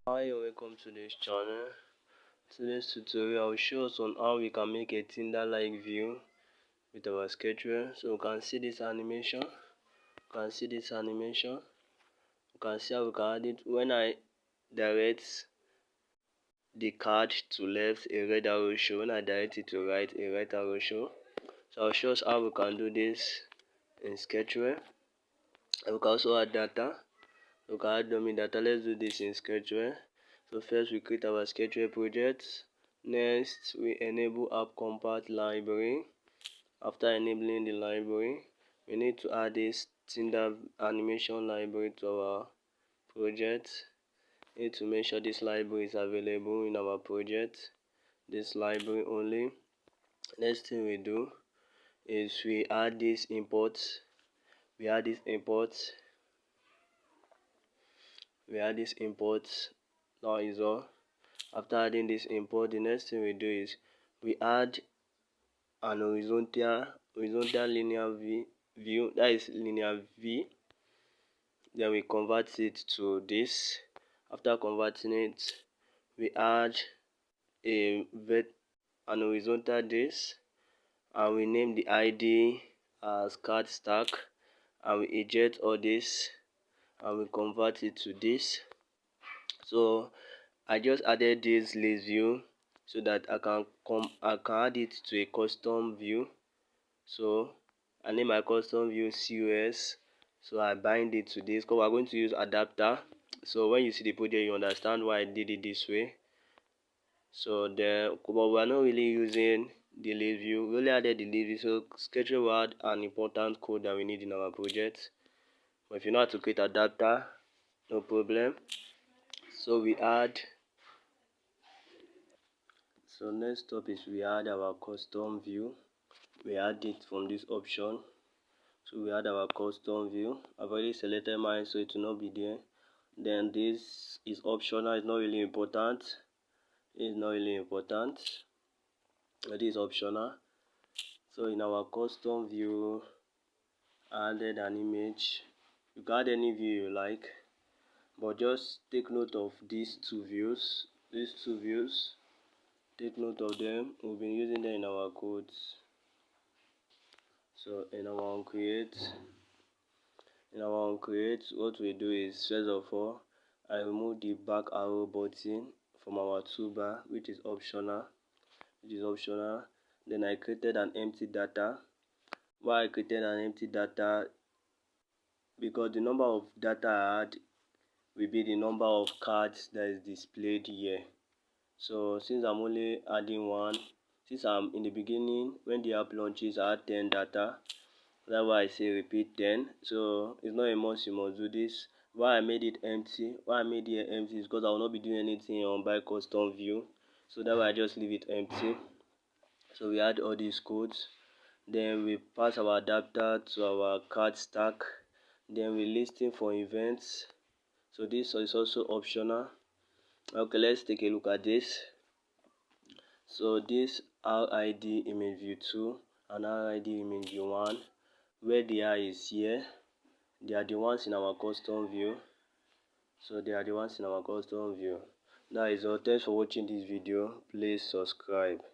Hi and welcome to this channel. Today's tutorial will show us on how we can make a Tinder-like view with our sketchware. So you can see this animation. You can see how we can add it. When I direct the card to left, a red arrow show. When I direct it to right, a right arrow show. So I'll show us how we can do this in sketchware. And we can also add data. We can add dummy data. Let's do this in sketchware. So first we create our sketchware project. Next we enable app compat library. After enabling the library, we need to add this Tinder animation library to our project. We need to make sure this library is available in our project. This library only. Next thing we do is we add this import. Now is all. After adding this import, the next thing we do is we add an horizontal linear view, that is linear v. Then we convert it to this. After converting it, we add an horizontal this, and we name the ID as card stack, and we eject all this and we convert it to this. So I just added this list view so that I can add it to a custom view. So I name my custom view COS. So I bind it to this because we're going to use adapter. So when you see the project, you understand why I did it this way. So but we're not really using the list view. We only added the list view. So sketchware will add an important code that we need in our project. But if you know how to create adapter, no problem. So next up is we add our custom view. We add it from this option. So we add our custom view. I've already selected mine, so it will not be there. Then this is optional. It's not really important. But this is optional. So in our custom view, I added an image. You can add any view you like, but just take note of these two views. Take note of them. We've been using them in our codes. So in our create, what we do is, first of all, I remove the back arrow button from our toolbar, which is optional. Then I created an empty data. Why I created an empty data? Because the number of data I add will be the number of cards that is displayed here. So since I'm only adding one, since I'm in the beginning, when the app launches, I add 10 data. That's why I say repeat 10. So it's not a must, you must do this. Why I made it empty is because I will not be doing anything on by custom view. So that's why I just leave it empty. So we add all these codes. Then we pass our adapter to our card stack. Then we listing for events. So this is also optional. Okay, let's take a look at this. So this RID image view 2 and RID image view 1, where they are is here. They are the ones in our custom view. That is all. Thanks for watching this video. Please subscribe.